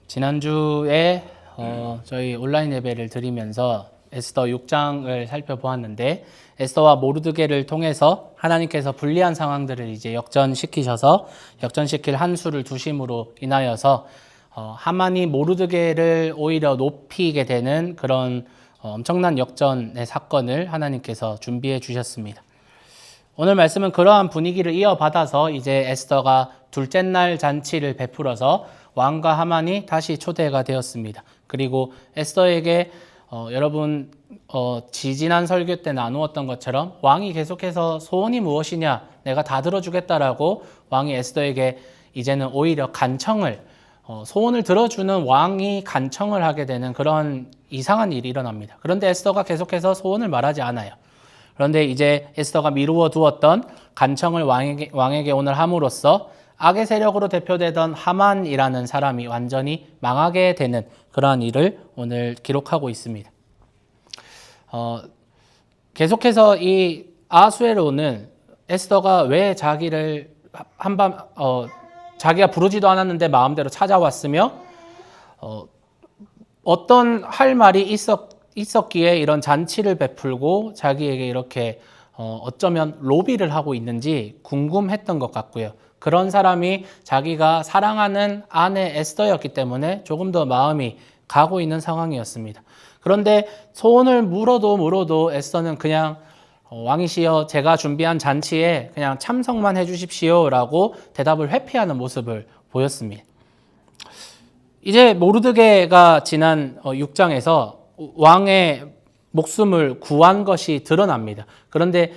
지난주에 저희 온라인 예배를 드리면서 에스더 6장을 살펴보았는데 에스더와 모르드게를 통해서 하나님께서 불리한 상황들을 이제 역전시킬 한 수를 두심으로 인하여서 하만이 모르드게를 오히려 높이게 되는 그런 엄청난 역전의 사건을 하나님께서 준비해 주셨습니다. 오늘 말씀은 그러한 분위기를 이어받아서 이제 에스더가 둘째 날 잔치를 베풀어서 왕과 하만이 다시 초대가 되었습니다. 그리고 에스더에게 여러분 지지난 설교 때 나누었던 것처럼 왕이 계속해서 소원이 무엇이냐 내가 다 들어주겠다라고 왕이 에스더에게 이제는 오히려 간청을 소원을 들어주는 왕이 간청을 하게 되는 그런 이상한 일이 일어납니다. 그런데 에스더가 계속해서 소원을 말하지 않아요. 그런데 이제 에스더가 미루어 두었던 간청을 왕에게 오늘 함으로써 악의 세력으로 대표되던 하만이라는 사람이 완전히 망하게 되는 그러한 일을 오늘 기록하고 있습니다. 계속해서 이 아수에로는 에스더가 왜 자기를 자기가 부르지도 않았는데 마음대로 찾아왔으며 어떤 할 말이 있었기에 이런 잔치를 베풀고 자기에게 이렇게 어쩌면 로비를 하고 있는지 궁금했던 것 같고요. 그런 사람이 자기가 사랑하는 아내 에스더였기 때문에 조금 더 마음이 가고 있는 상황이었습니다. 그런데 소원을 물어도 에스더는 그냥 왕이시여 제가 준비한 잔치에 그냥 참석만 해주십시오 라고 대답을 회피하는 모습을 보였습니다. 이제 모르드게가 지난 6장에서 왕의 목숨을 구한 것이 드러납니다. 그런데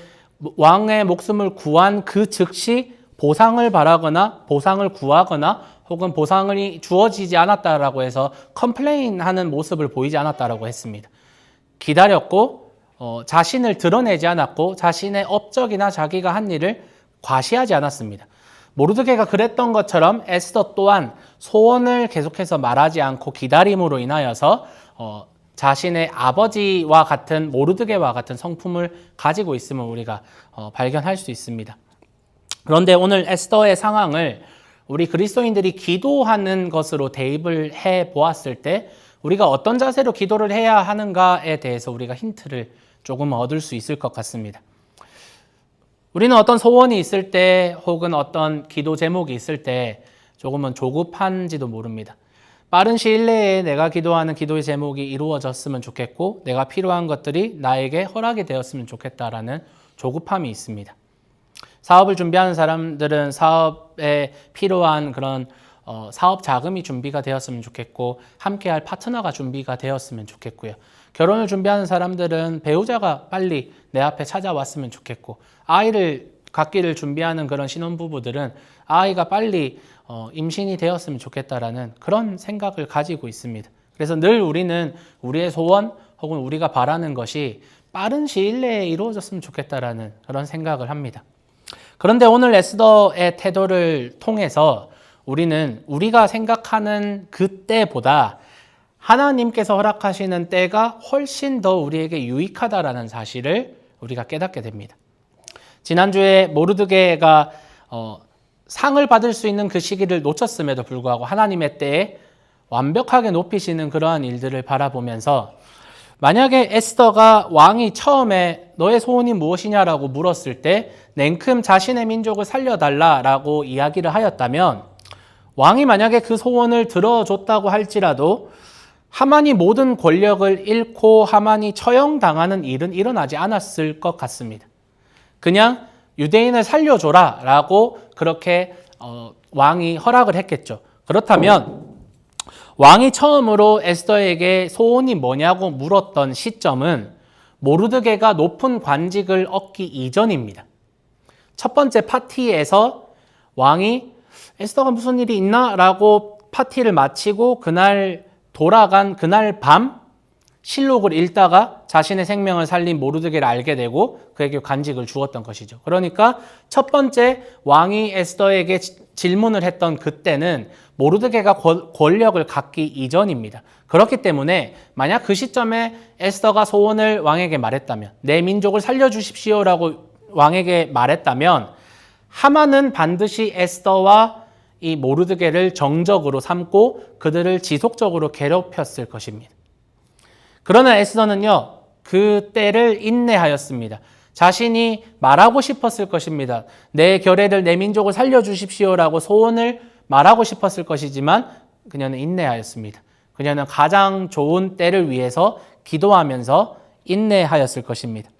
왕의 목숨을 구한 그 즉시 보상을 바라거나 보상을 구하거나 혹은 보상이 주어지지 않았다라고 해서 컴플레인하는 모습을 보이지 않았다라고 했습니다. 기다렸고 자신을 드러내지 않았고 자신의 업적이나 자기가 한 일을 과시하지 않았습니다. 모르드게가 그랬던 것처럼 에스더 또한 소원을 계속해서 말하지 않고 기다림으로 인하여서 자신의 아버지와 같은 모르드게와 같은 성품을 가지고 있음을 우리가 발견할 수 있습니다. 그런데 오늘 에스더의 상황을 우리 그리스도인들이 기도하는 것으로 대입을 해 보았을 때 우리가 어떤 자세로 기도를 해야 하는가에 대해서 우리가 힌트를 조금 얻을 수 있을 것 같습니다. 우리는 어떤 소원이 있을 때 혹은 어떤 기도 제목이 있을 때 조금은 조급한지도 모릅니다. 빠른 시일 내에 내가 기도하는 기도의 제목이 이루어졌으면 좋겠고 내가 필요한 것들이 나에게 허락이 되었으면 좋겠다라는 조급함이 있습니다. 사업을 준비하는 사람들은 사업에 필요한 그런 사업 자금이 준비가 되었으면 좋겠고 함께할 파트너가 준비가 되었으면 좋겠고요. 결혼을 준비하는 사람들은 배우자가 빨리 내 앞에 찾아왔으면 좋겠고 아이를 갖기를 준비하는 그런 신혼부부들은 아이가 빨리 임신이 되었으면 좋겠다라는 그런 생각을 가지고 있습니다. 그래서 늘 우리는 우리의 소원 혹은 우리가 바라는 것이 빠른 시일 내에 이루어졌으면 좋겠다라는 그런 생각을 합니다. 그런데 오늘 에스더의 태도를 통해서 우리는 우리가 생각하는 그때보다 하나님께서 허락하시는 때가 훨씬 더 우리에게 유익하다라는 사실을 우리가 깨닫게 됩니다. 지난주에 모르드게가 상을 받을 수 있는 그 시기를 놓쳤음에도 불구하고 하나님의 때에 완벽하게 높이시는 그러한 일들을 바라보면서 만약에 에스더가 왕이 처음에 너의 소원이 무엇이냐라고 물었을 때 냉큼 자신의 민족을 살려달라라고 이야기를 하였다면 왕이 만약에 그 소원을 들어줬다고 할지라도 하만이 모든 권력을 잃고 하만이 처형당하는 일은 일어나지 않았을 것 같습니다. 그냥 유대인을 살려줘라 라고 그렇게 왕이 허락을 했겠죠. 그렇다면 왕이 처음으로 에스더에게 소원이 뭐냐고 물었던 시점은 모르드게가 높은 관직을 얻기 이전입니다. 첫 번째 파티에서 왕이 에스더가 무슨 일이 있나? 라고 파티를 마치고 그날 돌아간 그날 밤 실록을 읽다가 자신의 생명을 살린 모르드게를 알게 되고 그에게 관직을 주었던 것이죠. 그러니까 첫 번째 왕이 에스더에게 질문을 했던 그때는 모르드게가 권력을 갖기 이전입니다. 그렇기 때문에 만약 그 시점에 에스더가 소원을 왕에게 말했다면 내 민족을 살려주십시오라고 왕에게 말했다면 하만은 반드시 에스더와 이 모르드게를 정적으로 삼고 그들을 지속적으로 괴롭혔을 것입니다. 그러나 에스더는요, 그 때를 인내하였습니다. 자신이 말하고 싶었을 것입니다. 내 결례를, 내 민족을 살려주십시오라고 소원을 말하고 싶었을 것이지만 그녀는 인내하였습니다. 그녀는 가장 좋은 때를 위해서 기도하면서 인내하였을 것입니다.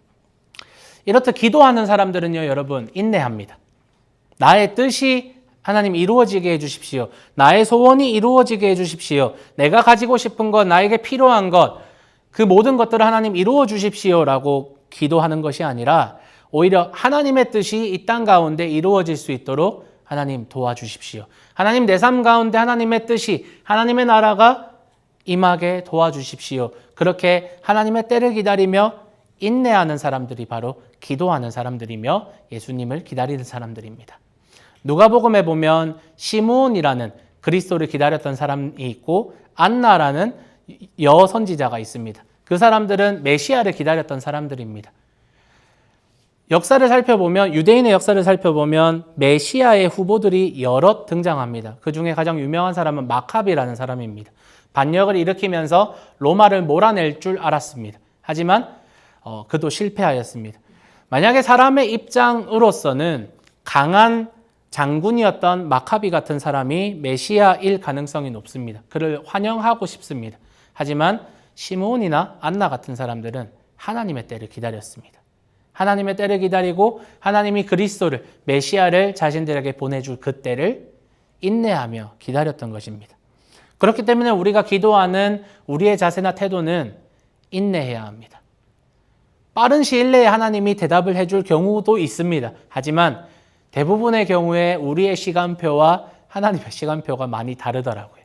이렇듯 기도하는 사람들은요, 여러분, 인내합니다. 나의 뜻이 하나님 이루어지게 해주십시오. 나의 소원이 이루어지게 해주십시오. 내가 가지고 싶은 것, 나에게 필요한 것, 그 모든 것들을 하나님 이루어 주십시오라고 기도하는 것이 아니라 오히려 하나님의 뜻이 이 땅 가운데 이루어질 수 있도록 하나님 도와주십시오. 하나님 내 삶 가운데 하나님의 뜻이, 하나님의 나라가 임하게 도와주십시오. 그렇게 하나님의 때를 기다리며 인내하는 사람들이 바로 기도하는 사람들이며 예수님을 기다리는 사람들입니다. 누가복음에 보면 시므온이라는 그리스도를 기다렸던 사람이 있고 안나라는 여선지자가 있습니다. 그 사람들은 메시아를 기다렸던 사람들입니다. 역사를 살펴보면, 유대인의 역사를 살펴보면 메시아의 후보들이 여럿 등장합니다. 그 중에 가장 유명한 사람은 마카비라는 사람입니다. 반역을 일으키면서 로마를 몰아낼 줄 알았습니다. 하지만 그도 실패하였습니다. 만약에 사람의 입장으로서는 강한 장군이었던 마카비 같은 사람이 메시아일 가능성이 높습니다. 그를 환영하고 싶습니다. 하지만 시므온이나 안나 같은 사람들은 하나님의 때를 기다렸습니다. 하나님의 때를 기다리고 하나님이 그리스도를, 메시아를 자신들에게 보내줄 그 때를 인내하며 기다렸던 것입니다. 그렇기 때문에 우리가 기도하는 우리의 자세나 태도는 인내해야 합니다. 빠른 시일 내에 하나님이 대답을 해줄 경우도 있습니다. 하지만 대부분의 경우에 우리의 시간표와 하나님의 시간표가 많이 다르더라고요.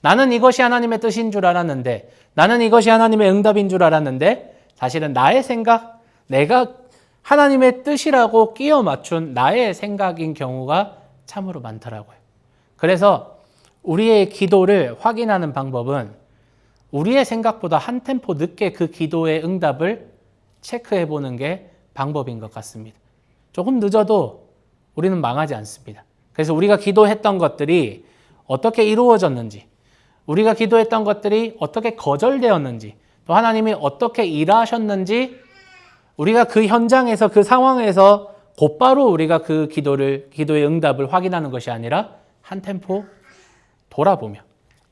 나는 이것이 하나님의 뜻인 줄 알았는데, 나는 이것이 하나님의 응답인 줄 알았는데 사실은 나의 생각, 내가 하나님의 뜻이라고 끼워 맞춘 나의 생각인 경우가 참으로 많더라고요. 그래서 우리의 기도를 확인하는 방법은 우리의 생각보다 한 템포 늦게 그 기도의 응답을 체크해 보는 게 방법인 것 같습니다. 조금 늦어도 우리는 망하지 않습니다. 그래서 우리가 기도했던 것들이 어떻게 이루어졌는지, 우리가 기도했던 것들이 어떻게 거절되었는지, 또 하나님이 어떻게 일하셨는지 우리가 그 현장에서, 그 상황에서 곧바로 우리가 그 기도의 응답을 확인하는 것이 아니라 한 템포 돌아보며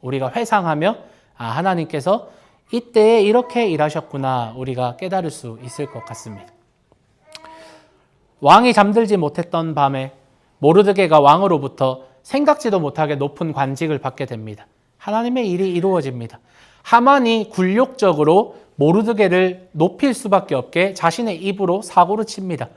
우리가 회상하며 하나님께서 이때에 이렇게 일하셨구나 우리가 깨달을 수 있을 것 같습니다. 왕이 잠들지 못했던 밤에 모르드게가 왕으로부터 생각지도 못하게 높은 관직을 받게 됩니다. 하나님의 일이 이루어집니다. 하만이 굴욕적으로 모르드게를 높일 수밖에 없게 자신의 입으로 사고를 칩니다.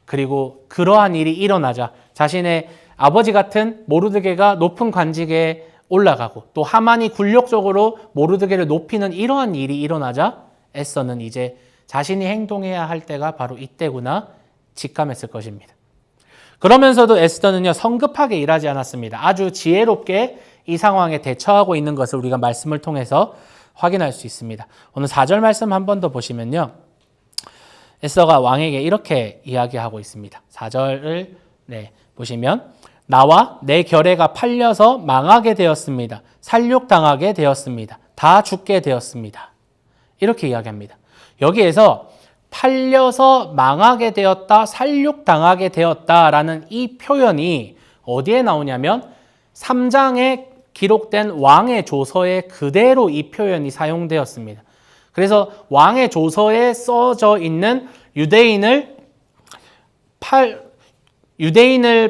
그리고 그러한 일이 일어나자 자신의 아버지 같은 모르드게가 높은 관직에 올라가고 또 하만이 굴욕적으로 모르드게를 높이는 이러한 일이 일어나자 에스더는 이제 자신이 행동해야 할 때가 바로 이때구나 직감했을 것입니다. 그러면서도 에스더는요, 성급하게 일하지 않았습니다. 아주 지혜롭게 이 상황에 대처하고 있는 것을 우리가 말씀을 통해서 확인할 수 있습니다. 오늘 4절 말씀 한 번 더 보시면요, 에스더가 왕에게 이렇게 이야기하고 있습니다. 4절을 보시면 나와 내 결례가 팔려서 망하게 되었습니다. 살육당하게 되었습니다. 다 죽게 되었습니다. 이렇게 이야기합니다. 여기에서 팔려서 망하게 되었다, 살육당하게 되었다라는 이 표현이 어디에 나오냐면 3장에 기록된 왕의 조서에 그대로 이 표현이 사용되었습니다. 그래서 왕의 조서에 써져 있는 유대인을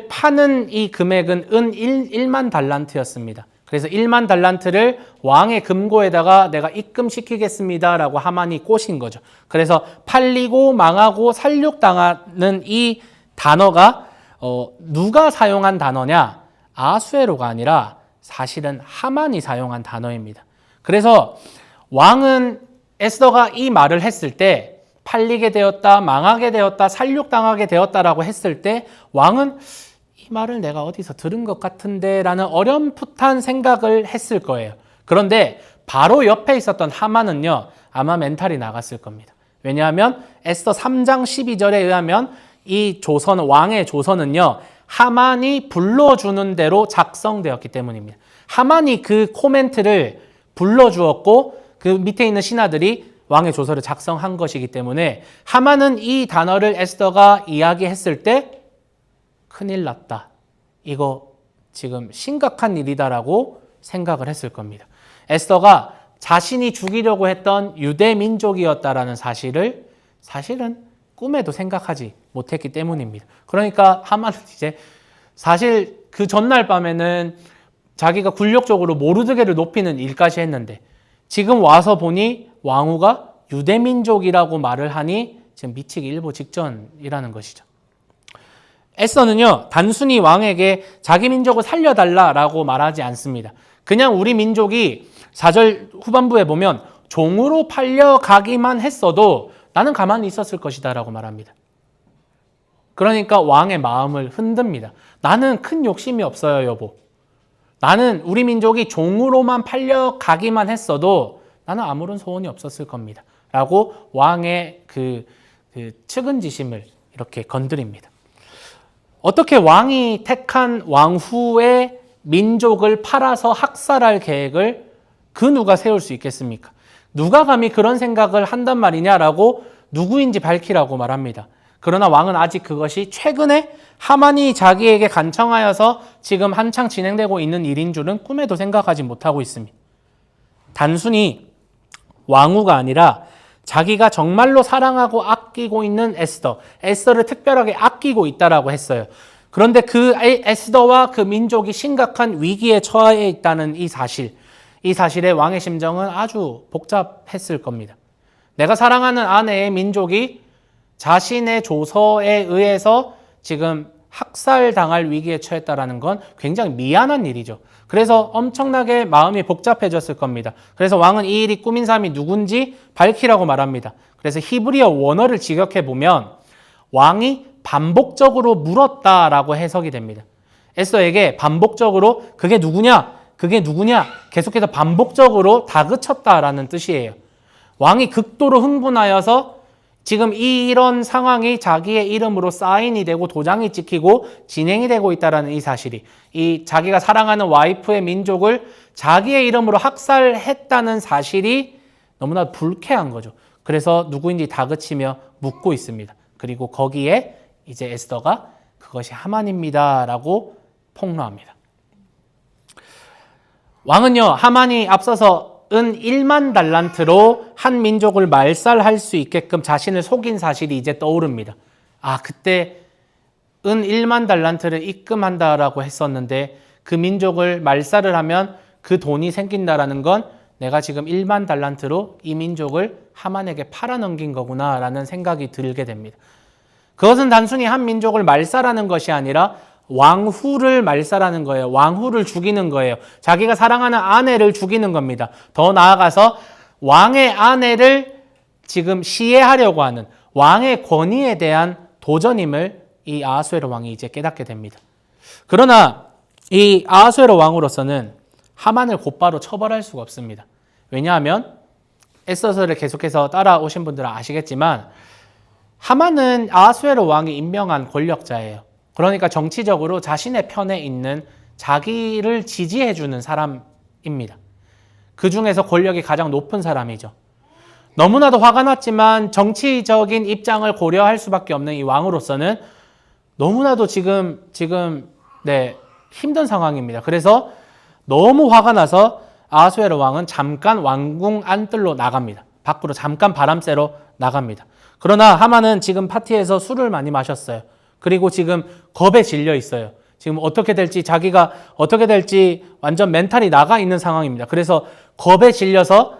파는 이 금액은 은 1만 달란트였습니다. 그래서 1만 달란트를 왕의 금고에다가 내가 입금시키겠습니다라고 하만이 꼬신 거죠. 그래서 팔리고 망하고 살육당하는 이 단어가 누가 사용한 단어냐? 아수에로가 아니라 사실은 하만이 사용한 단어입니다. 그래서 왕은 에스더가 이 말을 했을 때 팔리게 되었다, 망하게 되었다, 살육당하게 되었다라고 했을 때 왕은 이 말을 내가 어디서 들은 것 같은데 라는 어렴풋한 생각을 했을 거예요. 그런데 바로 옆에 있었던 하만은요, 아마 멘탈이 나갔을 겁니다. 왜냐하면 에스더 3장 12절에 의하면 이 조선, 왕의 조선은요, 하만이 불러주는 대로 작성되었기 때문입니다. 하만이 그 코멘트를 불러주었고 그 밑에 있는 신하들이 왕의 조서를 작성한 것이기 때문에 하만은 이 단어를 에스더가 이야기했을 때 큰일 났다. 이거 지금 심각한 일이다라고 생각을 했을 겁니다. 에스더가 자신이 죽이려고 했던 유대 민족이었다라는 사실은 꿈에도 생각하지 못했기 때문입니다. 그러니까 하만은 이제 사실 그 전날 밤에는 자기가 굴욕적으로 모르드게를 높이는 일까지 했는데 지금 와서 보니 왕후가 유대 민족이라고 말을 하니 지금 미치기 일보 직전이라는 것이죠. 에스더는요, 단순히 왕에게 자기 민족을 살려달라라고 말하지 않습니다. 그냥 우리 민족이 4절 후반부에 보면 종으로 팔려가기만 했어도 나는 가만히 있었을 것이다 라고 말합니다. 그러니까 왕의 마음을 흔듭니다. 나는 큰 욕심이 없어요, 여보. 나는 우리 민족이 종으로만 팔려가기만 했어도 나는 아무런 소원이 없었을 겁니다. 라고 왕의 그 측은지심을 이렇게 건드립니다. 어떻게 왕이 택한 왕후의 민족을 팔아서 학살할 계획을 그 누가 세울 수 있겠습니까? 누가 감히 그런 생각을 한단 말이냐라고 누구인지 밝히라고 말합니다. 그러나 왕은 아직 그것이 최근에 하만이 자기에게 간청하여서 지금 한창 진행되고 있는 일인 줄은 꿈에도 생각하지 못하고 있습니다. 단순히 왕후가 아니라 자기가 정말로 사랑하고 아끼고 있는 에스더를 특별하게 아끼고 있다라고 했어요. 그런데 그 에스더와 그 민족이 심각한 위기에 처해 있다는 이 사실에 왕의 심정은 아주 복잡했을 겁니다. 내가 사랑하는 아내의 민족이 자신의 조서에 의해서 지금 학살당할 위기에 처했다는 건 굉장히 미안한 일이죠. 그래서 엄청나게 마음이 복잡해졌을 겁니다. 그래서 왕은 이 일이 꾸민 사람이 누군지 밝히라고 말합니다. 그래서 히브리어 원어를 직역해 보면 왕이 반복적으로 물었다라고 해석이 됩니다. 에스더에게 반복적으로 그게 누구냐? 계속해서 반복적으로 다그쳤다라는 뜻이에요. 왕이 극도로 흥분하여서 지금 이런 상황이 자기의 이름으로 사인이 되고 도장이 찍히고 진행이 되고 있다는 이 사실이, 이 자기가 사랑하는 와이프의 민족을 자기의 이름으로 학살했다는 사실이 너무나 불쾌한 거죠. 그래서 누구인지 다그치며 묻고 있습니다. 그리고 거기에 이제 에스더가 그것이 하만입니다라고 폭로합니다. 왕은요, 하만이 앞서서 은 1만 달란트로 한 민족을 말살할 수 있게끔 자신을 속인 사실이 이제 떠오릅니다. 아, 그때 은 1만 달란트를 입금한다라고 했었는데 그 민족을 말살을 하면 그 돈이 생긴다라는 건 내가 지금 1만 달란트로 이 민족을 하만에게 팔아넘긴 거구나라는 생각이 들게 됩니다. 그것은 단순히 한 민족을 말살하는 것이 아니라 왕후를 말살하는 거예요. 왕후를 죽이는 거예요. 자기가 사랑하는 아내를 죽이는 겁니다. 더 나아가서 왕의 아내를 지금 시해하려고 하는 왕의 권위에 대한 도전임을 이 아하수에로 왕이 이제 깨닫게 됩니다. 그러나 이 아하수에로 왕으로서는 하만을 곧바로 처벌할 수가 없습니다. 왜냐하면 에스더서를 계속해서 따라오신 분들은 아시겠지만 하만은 아하수에로 왕이 임명한 권력자예요. 그러니까 정치적으로 자신의 편에 있는 자기를 지지해주는 사람입니다. 그 중에서 권력이 가장 높은 사람이죠. 너무나도 화가 났지만 정치적인 입장을 고려할 수밖에 없는 이 왕으로서는 너무나도 지금 힘든 상황입니다. 그래서 너무 화가 나서 아하수에로 왕은 잠깐 왕궁 안뜰로 나갑니다. 밖으로 잠깐 바람 쐬러 나갑니다. 그러나 하만은 지금 파티에서 술을 많이 마셨어요. 그리고 지금 겁에 질려 있어요. 지금 자기가 어떻게 될지 완전 멘탈이 나가 있는 상황입니다. 그래서 겁에 질려서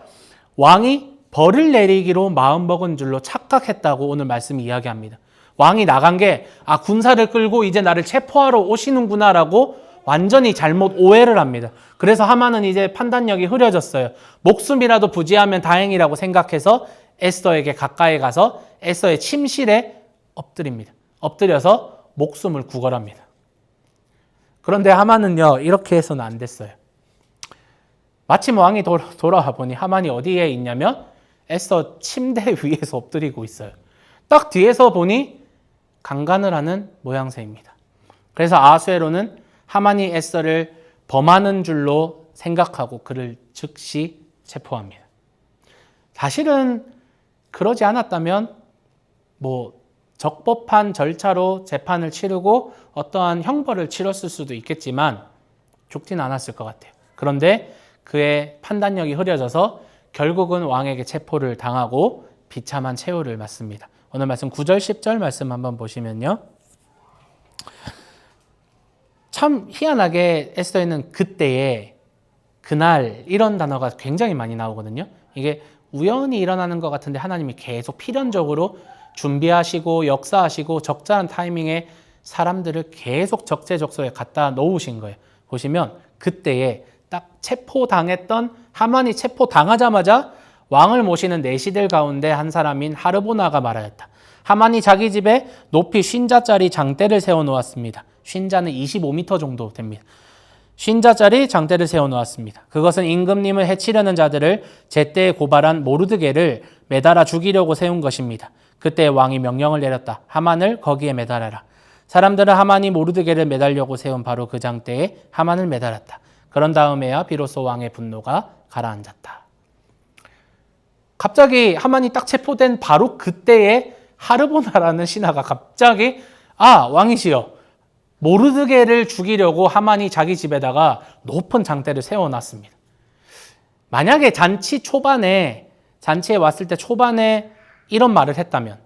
왕이 벌을 내리기로 마음먹은 줄로 착각했다고 오늘 말씀이 이야기합니다. 왕이 나간 게 군사를 끌고 이제 나를 체포하러 오시는구나라고 완전히 잘못 오해를 합니다. 그래서 하만은 이제 판단력이 흐려졌어요. 목숨이라도 부지하면 다행이라고 생각해서 에스더에게 가까이 가서 에스더의 침실에 엎드립니다. 엎드려서 목숨을 구걸합니다. 그런데 하만은요, 이렇게 해서는 안 됐어요. 마침 왕이 돌아와 보니 하만이 어디에 있냐면 에스더 침대 위에서 엎드리고 있어요. 딱 뒤에서 보니 강간을 하는 모양새입니다. 그래서 아하수에로는 하만이 에스더를 범하는 줄로 생각하고 그를 즉시 체포합니다. 사실은 그러지 않았다면 적법한 절차로 재판을 치르고 어떠한 형벌을 치렀을 수도 있겠지만 죽진 않았을 것 같아요. 그런데 그의 판단력이 흐려져서 결국은 왕에게 체포를 당하고 비참한 최후를 맞습니다. 오늘 말씀 9절 10절 말씀 한번 보시면요. 참 희한하게 에스더에는 그때에 그날 이런 단어가 굉장히 많이 나오거든요. 이게 우연히 일어나는 것 같은데 하나님이 계속 필연적으로 준비하시고 역사하시고 적절한 타이밍에 사람들을 계속 적재적소에 갖다 놓으신 거예요. 보시면 그때에 딱 체포당했던 하만이 체포당하자마자 왕을 모시는 내시들 가운데 한 사람인 하르보나가 말하였다. 하만이 자기 집에 높이 50자짜리 장대를 세워놓았습니다. 50자는 25m 정도 됩니다. 50자짜리 장대를 세워놓았습니다. 그것은 임금님을 해치려는 자들을 제때에 고발한 모르드게를 매달아 죽이려고 세운 것입니다. 그때 왕이 명령을 내렸다. 하만을 거기에 매달아라. 사람들은 하만이 모르드게를 매달려고 세운 바로 그 장대에 하만을 매달았다. 그런 다음에야 비로소 왕의 분노가 가라앉았다. 갑자기 하만이 딱 체포된 바로 그때에 하르보나라는 신하가 갑자기 왕이시여, 모르드게를 죽이려고 하만이 자기 집에다가 높은 장대를 세워놨습니다. 만약에 잔치에 왔을 때 초반에 이런 말을 했다면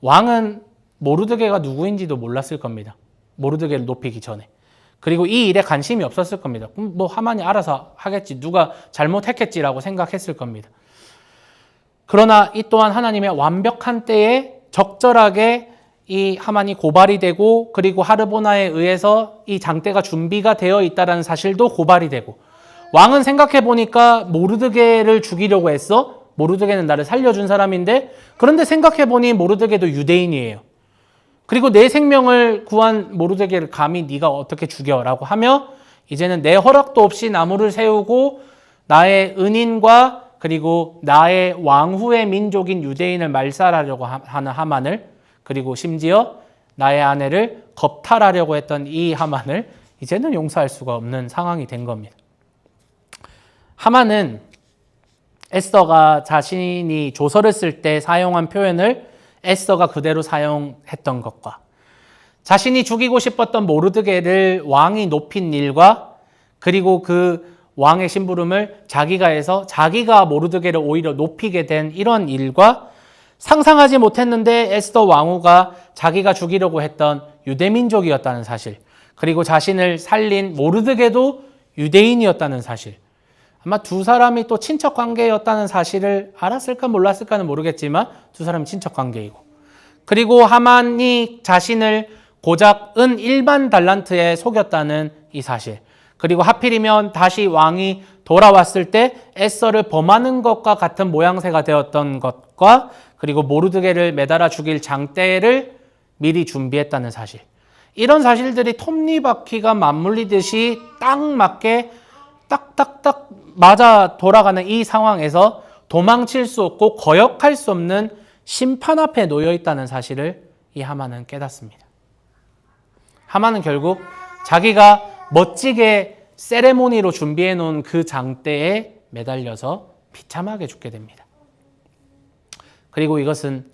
왕은 모르드게가 누구인지도 몰랐을 겁니다. 모르드게를 높이기 전에. 그리고 이 일에 관심이 없었을 겁니다. 하만이 알아서 하겠지, 누가 잘못했겠지라고 생각했을 겁니다. 그러나 이 또한 하나님의 완벽한 때에 적절하게 이 하만이 고발이 되고, 그리고 하르보나에 의해서 이 장대가 준비가 되어 있다는 사실도 고발이 되고, 왕은 생각해 보니까 모르드게를 죽이려고 했어. 모르드게는 나를 살려준 사람인데, 그런데 생각해 보니 모르드게도 유대인이에요. 그리고 내 생명을 구한 모르드게를 감히 네가 어떻게 죽여라고 하며 이제는 내 허락도 없이 나무를 세우고 나의 은인과 그리고 나의 왕후의 민족인 유대인을 말살하려고 하는 하만을, 그리고 심지어 나의 아내를 겁탈하려고 했던 이 하만을 이제는 용서할 수가 없는 상황이 된 겁니다. 하만은 에스더가 자신이 조서를 쓸 때 사용한 표현을 에스더가 그대로 사용했던 것과, 자신이 죽이고 싶었던 모르드게를 왕이 높인 일과, 그리고 그 왕의 심부름을 자기가 해서 자기가 모르드게를 오히려 높이게 된 이런 일과, 상상하지 못했는데 에스더 왕후가 자기가 죽이려고 했던 유대민족이었다는 사실, 그리고 자신을 살린 모르드게도 유대인이었다는 사실, 아마 두 사람이 또 친척 관계였다는 사실을 알았을까 몰랐을까는 모르겠지만 두 사람이 친척 관계이고, 그리고 하만이 자신을 고작 은 1만 달란트에 속였다는 이 사실, 그리고 하필이면 다시 왕이 돌아왔을 때 에스더를 범하는 것과 같은 모양새가 되었던 것과, 그리고 모르드게를 매달아 죽일 장대를 미리 준비했다는 사실, 이런 사실들이 톱니바퀴가 맞물리듯이 딱 맞게 딱딱딱 맞아 돌아가는 이 상황에서 도망칠 수 없고 거역할 수 없는 심판 앞에 놓여 있다는 사실을 이 하만은 깨닫습니다. 하만은 결국 자기가 멋지게 세레모니로 준비해 놓은 그 장대에 매달려서 비참하게 죽게 됩니다. 그리고 이것은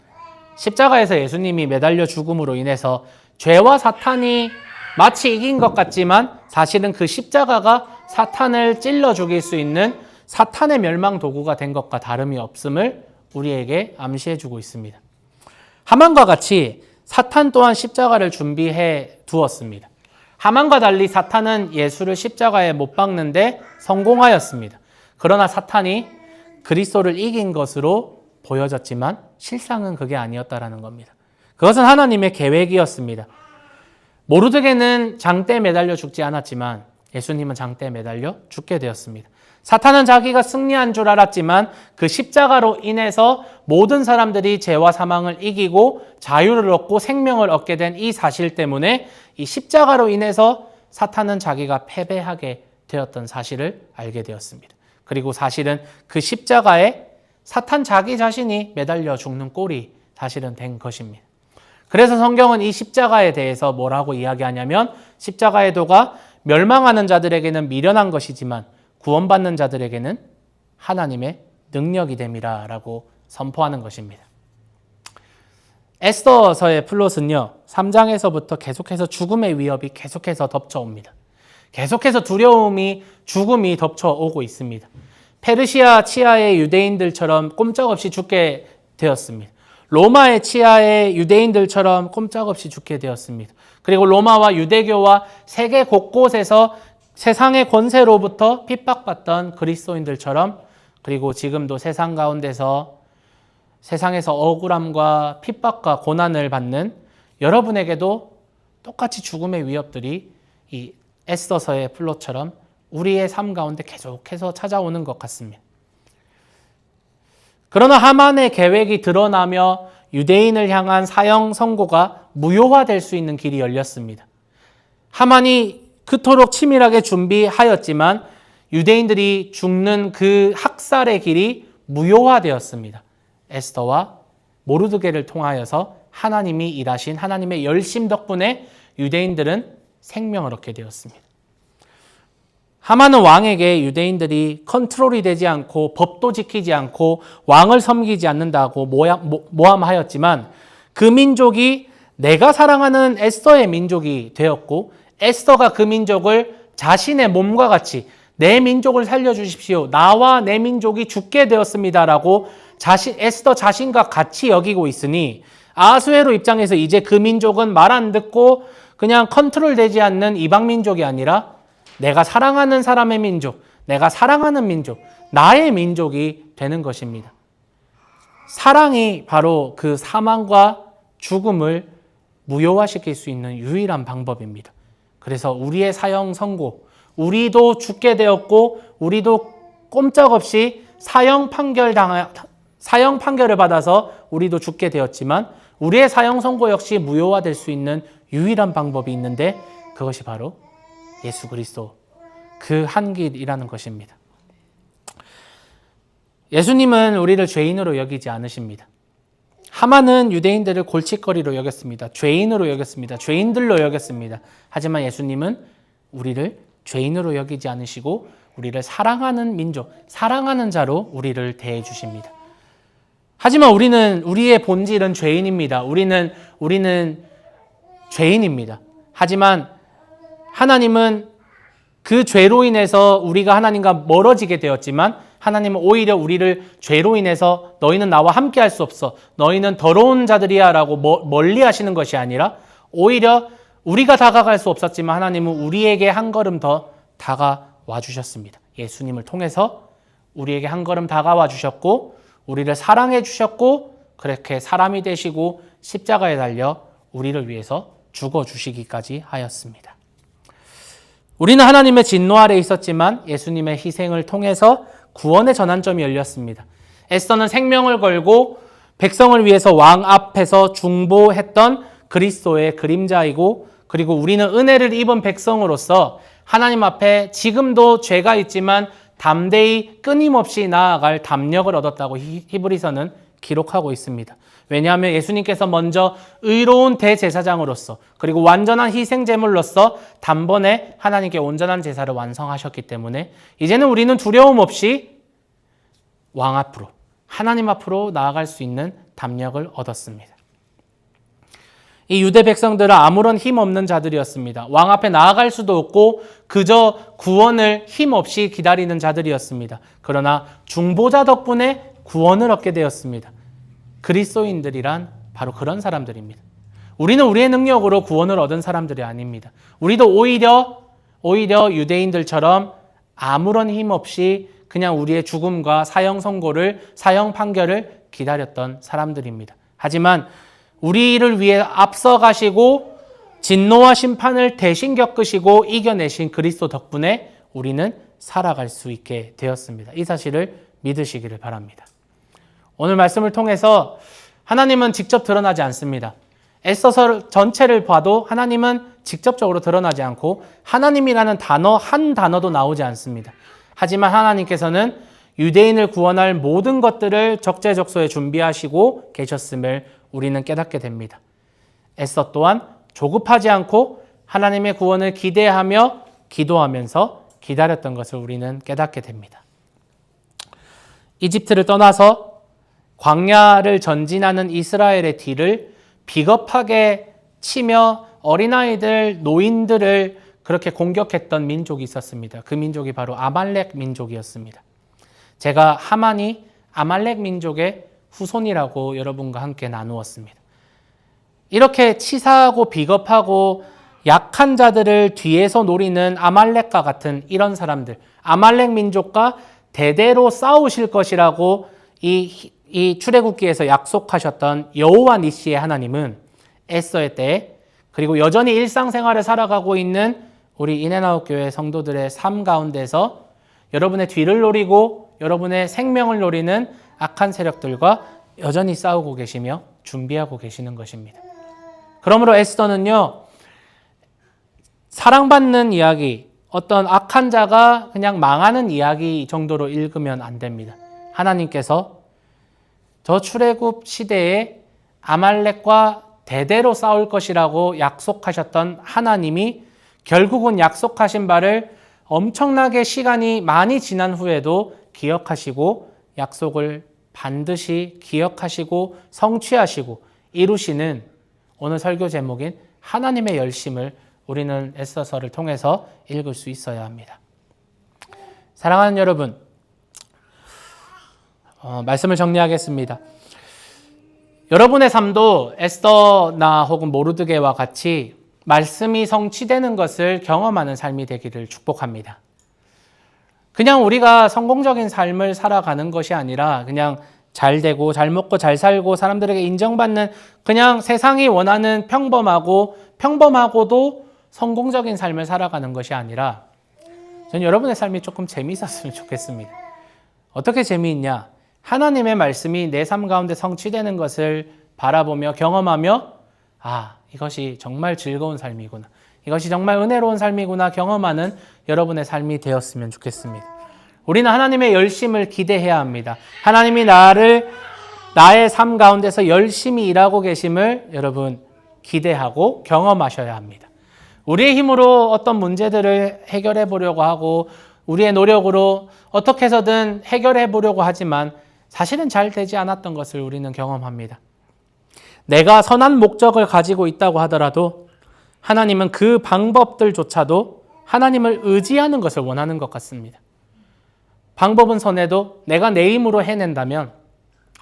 십자가에서 예수님이 매달려 죽음으로 인해서 죄와 사탄이 마치 이긴 것 같지만 사실은 그 십자가가 사탄을 찔러 죽일 수 있는 사탄의 멸망 도구가 된 것과 다름이 없음을 우리에게 암시해 주고 있습니다. 하만과 같이 사탄 또한 십자가를 준비해 두었습니다. 하만과 달리 사탄은 예수를 십자가에 못 박는데 성공하였습니다. 그러나 사탄이 그리스도를 이긴 것으로 보여졌지만 실상은 그게 아니었다라는 겁니다. 그것은 하나님의 계획이었습니다. 모르드게는 장대에 매달려 죽지 않았지만 예수님은 장대에 매달려 죽게 되었습니다. 사탄은 자기가 승리한 줄 알았지만 그 십자가로 인해서 모든 사람들이 죄와 사망을 이기고 자유를 얻고 생명을 얻게 된 이 사실 때문에 이 십자가로 인해서 사탄은 자기가 패배하게 되었던 사실을 알게 되었습니다. 그리고 사실은 그 십자가에 사탄 자기 자신이 매달려 죽는 꼴이 사실은 된 것입니다. 그래서 성경은 이 십자가에 대해서 뭐라고 이야기하냐면 십자가의 도가 멸망하는 자들에게는 미련한 것이지만 구원받는 자들에게는 하나님의 능력이 됨이라 라고 선포하는 것입니다. 에스더서의 플롯은요, 3장에서부터 계속해서 죽음의 위협이 계속해서 덮쳐옵니다. 계속해서 두려움이, 죽음이 덮쳐오고 있습니다. 페르시아 치하의 유대인들처럼 꼼짝없이 죽게 되었습니다. 로마의 치하의 유대인들처럼 꼼짝없이 죽게 되었습니다. 그리고 로마와 유대교와 세계 곳곳에서 세상의 권세로부터 핍박받던 그리스도인들처럼, 그리고 지금도 세상 가운데서 세상에서 억울함과 핍박과 고난을 받는 여러분에게도 똑같이 죽음의 위협들이 이 에스더서의 플롯처럼 우리의 삶 가운데 계속해서 찾아오는 것 같습니다. 그러나 하만의 계획이 드러나며 유대인을 향한 사형 선고가 무효화될 수 있는 길이 열렸습니다. 하만이 그토록 치밀하게 준비하였지만 유대인들이 죽는 그 학살의 길이 무효화되었습니다. 에스더와 모르드게를 통하여서 하나님이 일하신 하나님의 열심 덕분에 유대인들은 생명을 얻게 되었습니다. 하만은 왕에게 유대인들이 컨트롤이 되지 않고 법도 지키지 않고 왕을 섬기지 않는다고 모함하였지만 그 민족이 내가 사랑하는 에스더의 민족이 되었고 에스더가 그 민족을 자신의 몸과 같이 내 민족을 살려주십시오. 나와 내 민족이 죽게 되었습니다라고 에스더 자신과 같이 여기고 있으니 아수에로 입장에서 이제 그 민족은 말 안 듣고 그냥 컨트롤되지 않는 이방 민족이 아니라 내가 사랑하는 사람의 민족, 내가 사랑하는 민족, 나의 민족이 되는 것입니다. 사랑이 바로 그 사망과 죽음을 무효화시킬 수 있는 유일한 방법입니다. 그래서 우리의 사형 선고, 우리도 죽게 되었고 우리도 꼼짝없이 사형 판결을 받아서 우리도 죽게 되었지만 우리의 사형 선고 역시 무효화될 수 있는 유일한 방법이 있는데 그것이 바로 예수 그리스도 그 한 길이라는 것입니다. 예수님은 우리를 죄인으로 여기지 않으십니다. 하만은 유대인들을 골칫거리로 여겼습니다. 죄인으로 여겼습니다. 죄인들로 여겼습니다. 하지만 예수님은 우리를 죄인으로 여기지 않으시고 우리를 사랑하는 민족, 사랑하는 자로 우리를 대해 주십니다. 하지만 우리의 본질은 죄인입니다. 우리는 죄인입니다. 하지만 하나님은 그 죄로 인해서 우리가 하나님과 멀어지게 되었지만 하나님은 오히려 우리를 죄로 인해서 너희는 나와 함께 할 수 없어. 너희는 더러운 자들이야 라고 멀리 하시는 것이 아니라 오히려 우리가 다가갈 수 없었지만 하나님은 우리에게 한 걸음 더 다가와 주셨습니다. 예수님을 통해서 우리에게 한 걸음 다가와 주셨고 우리를 사랑해 주셨고 그렇게 사람이 되시고 십자가에 달려 우리를 위해서 죽어주시기까지 하였습니다. 우리는 하나님의 진노 아래 있었지만 예수님의 희생을 통해서 구원의 전환점이 열렸습니다. 에스더는 생명을 걸고 백성을 위해서 왕 앞에서 중보했던 그리스도의 그림자이고 그리고 우리는 은혜를 입은 백성으로서 하나님 앞에 지금도 죄가 있지만 담대히 끊임없이 나아갈 담력을 얻었다고 히브리서는 기록하고 있습니다. 왜냐하면 예수님께서 먼저 의로운 대제사장으로서 그리고 완전한 희생제물로서 단번에 하나님께 온전한 제사를 완성하셨기 때문에 이제는 우리는 두려움 없이 왕 앞으로 하나님 앞으로 나아갈 수 있는 담력을 얻었습니다. 이 유대 백성들은 아무런 힘 없는 자들이었습니다. 왕 앞에 나아갈 수도 없고 그저 구원을 힘 없이 기다리는 자들이었습니다. 그러나 중보자 덕분에 구원을 얻게 되었습니다. 그리스도인들이란 바로 그런 사람들입니다. 우리는 우리의 능력으로 구원을 얻은 사람들이 아닙니다. 우리도 오히려 유대인들처럼 아무런 힘 없이 그냥 우리의 죽음과 사형 판결을 기다렸던 사람들입니다. 하지만 우리를 위해 앞서가시고 진노와 심판을 대신 겪으시고 이겨내신 그리스도 덕분에 우리는 살아갈 수 있게 되었습니다. 이 사실을 믿으시기를 바랍니다. 오늘 말씀을 통해서 하나님은 직접 드러나지 않습니다. 에스더서 전체를 봐도 하나님은 직접적으로 드러나지 않고 하나님이라는 단어 한 단어도 나오지 않습니다. 하지만 하나님께서는 유대인을 구원할 모든 것들을 적재적소에 준비하시고 계셨음을 우리는 깨닫게 됩니다. 에스더 또한 조급하지 않고 하나님의 구원을 기대하며 기도하면서 기다렸던 것을 우리는 깨닫게 됩니다. 이집트를 떠나서 광야를 전진하는 이스라엘의 뒤를 비겁하게 치며 어린아이들, 노인들을 그렇게 공격했던 민족이 있었습니다. 그 민족이 바로 아말렉 민족이었습니다. 제가 하만이 아말렉 민족의 후손이라고 여러분과 함께 나누었습니다. 이렇게 치사하고 비겁하고 약한 자들을 뒤에서 노리는 아말렉과 같은 이런 사람들, 아말렉 민족과 대대로 싸우실 것이라고 이 출애굽기에서 약속하셨던 여호와 니시의 하나님은 에스더의 때에, 그리고 여전히 일상생활을 살아가고 있는 우리 인앤아웃 교회 성도들의 삶 가운데서 여러분의 뒤를 노리고 여러분의 생명을 노리는 악한 세력들과 여전히 싸우고 계시며 준비하고 계시는 것입니다. 그러므로 에스더는요, 사랑받는 이야기, 어떤 악한 자가 그냥 망하는 이야기 정도로 읽으면 안 됩니다. 하나님께서 저 출애굽 시대에 아말렉과 대대로 싸울 것이라고 약속하셨던 하나님이 결국은 약속하신 바를 엄청나게 시간이 많이 지난 후에도 기억하시고 약속을 반드시 기억하시고 성취하시고 이루시는 오늘 설교 제목인 하나님의 열심을 우리는 에스더서를 통해서 읽을 수 있어야 합니다. 사랑하는 여러분, 말씀을 정리하겠습니다. 여러분의 삶도 에스더나 혹은 모르드게와 같이 말씀이 성취되는 것을 경험하는 삶이 되기를 축복합니다. 그냥 우리가 성공적인 삶을 살아가는 것이 아니라 그냥 잘 되고 잘 먹고 잘 살고 사람들에게 인정받는 그냥 세상이 원하는 평범하고도 성공적인 삶을 살아가는 것이 아니라 저는 여러분의 삶이 조금 재미있었으면 좋겠습니다. 어떻게 재미있냐? 하나님의 말씀이 내 삶 가운데 성취되는 것을 바라보며 경험하며 이것이 정말 즐거운 삶이구나. 이것이 정말 은혜로운 삶이구나 경험하는 여러분의 삶이 되었으면 좋겠습니다. 우리는 하나님의 열심을 기대해야 합니다. 하나님이 나의 삶 가운데서 열심히 일하고 계심을 여러분 기대하고 경험하셔야 합니다. 우리의 힘으로 어떤 문제들을 해결해 보려고 하고 우리의 노력으로 어떻게 해서든 해결해 보려고 하지만 사실은 잘 되지 않았던 것을 우리는 경험합니다. 내가 선한 목적을 가지고 있다고 하더라도 하나님은 그 방법들조차도 하나님을 의지하는 것을 원하는 것 같습니다. 방법은 선해도 내가 내 힘으로 해낸다면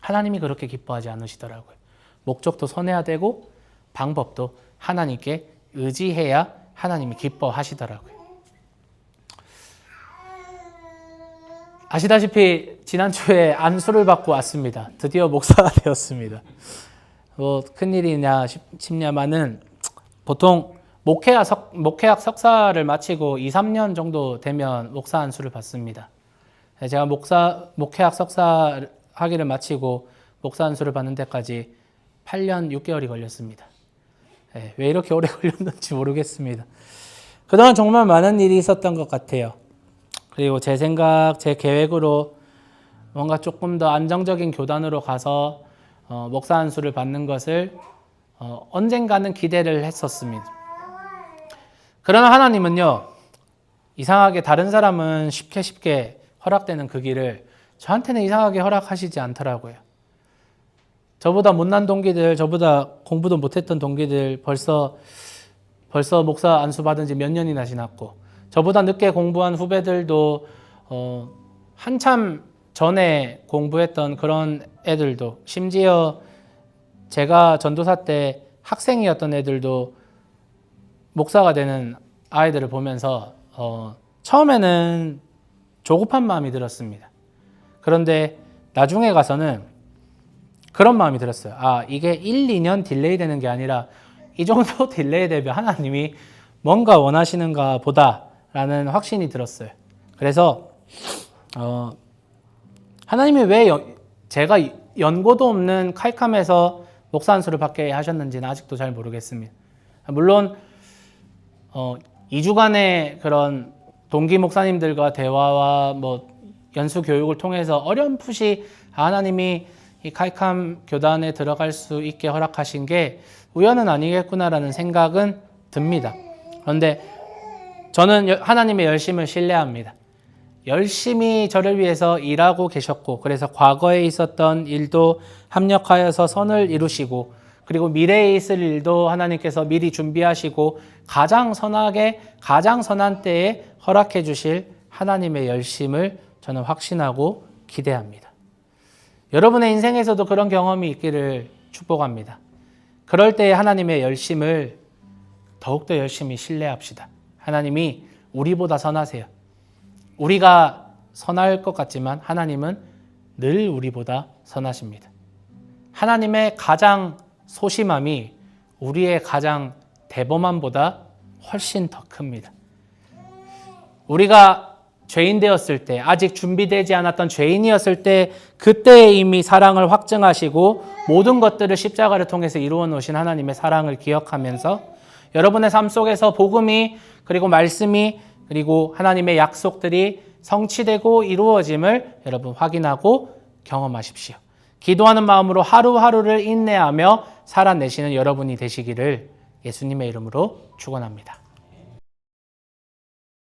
하나님이 그렇게 기뻐하지 않으시더라고요. 목적도 선해야 되고 방법도 하나님께 의지해야 하나님이 기뻐하시더라고요. 아시다시피 지난주에 안수를 받고 왔습니다. 드디어 목사가 되었습니다. 큰일이냐 싶냐마는 보통 목회학 석사를 마치고 2, 3년 정도 되면 목사 안수를 받습니다. 제가 목회학 석사 학위를 마치고 목사 안수를 받는 데까지 8년 6개월이 걸렸습니다. 왜 이렇게 오래 걸렸는지 모르겠습니다. 그동안 정말 많은 일이 있었던 것 같아요. 그리고 제 생각, 제 계획으로 뭔가 조금 더 안정적인 교단으로 가서 목사 안수를 받는 것을 언젠가는 기대를 했었습니다. 그러나 하나님은요, 이상하게 다른 사람은 쉽게 허락되는 그 길을 저한테는 이상하게 허락하시지 않더라고요. 저보다 못난 동기들, 저보다 공부도 못했던 동기들 벌써 목사 안수 받은 지 몇 년이나 지났고, 저보다 늦게 공부한 후배들도 한참 전에 공부했던 그런 애들도, 심지어 제가 전도사 때 학생이었던 애들도 목사가 되는 아이들을 보면서 처음에는 조급한 마음이 들었습니다. 그런데 나중에 가서는 그런 마음이 들었어요. 이게 1, 2년 딜레이 되는 게 아니라 이 정도 딜레이 되면 하나님이 뭔가 원하시는가 보다라는 확신이 들었어요. 그래서 하나님이 왜 제가 연고도 없는 칼캄에서 목사 안수를 받게 하셨는지는 아직도 잘 모르겠습니다. 물론 2주간의 그런 동기 목사님들과 대화와 연수 교육을 통해서 어렴풋이 하나님이 이 카이캄 교단에 들어갈 수 있게 허락하신 게 우연은 아니겠구나라는 생각은 듭니다. 그런데 저는 하나님의 열심을 신뢰합니다. 열심히 저를 위해서 일하고 계셨고, 그래서 과거에 있었던 일도 합력하여서 선을 이루시고, 그리고 미래에 있을 일도 하나님께서 미리 준비하시고 가장 선하게, 가장 선한 때에 허락해 주실 하나님의 열심을 저는 확신하고 기대합니다. 여러분의 인생에서도 그런 경험이 있기를 축복합니다. 그럴 때에 하나님의 열심을 더욱더 열심히 신뢰합시다. 하나님이 우리보다 선하세요. 우리가 선할 것 같지만 하나님은 늘 우리보다 선하십니다. 하나님의 가장 소심함이 우리의 가장 대범함보다 훨씬 더 큽니다. 우리가 죄인 되었을 때, 아직 준비되지 않았던 죄인이었을 때, 그때 이미 사랑을 확증하시고 모든 것들을 십자가를 통해서 이루어 놓으신 하나님의 사랑을 기억하면서 여러분의 삶 속에서 복음이, 그리고 말씀이, 그리고 하나님의 약속들이 성취되고 이루어짐을 여러분 확인하고 경험하십시오. 기도하는 마음으로 하루하루를 인내하며 살아내시는 여러분이 되시기를 예수님의 이름으로 축원합니다.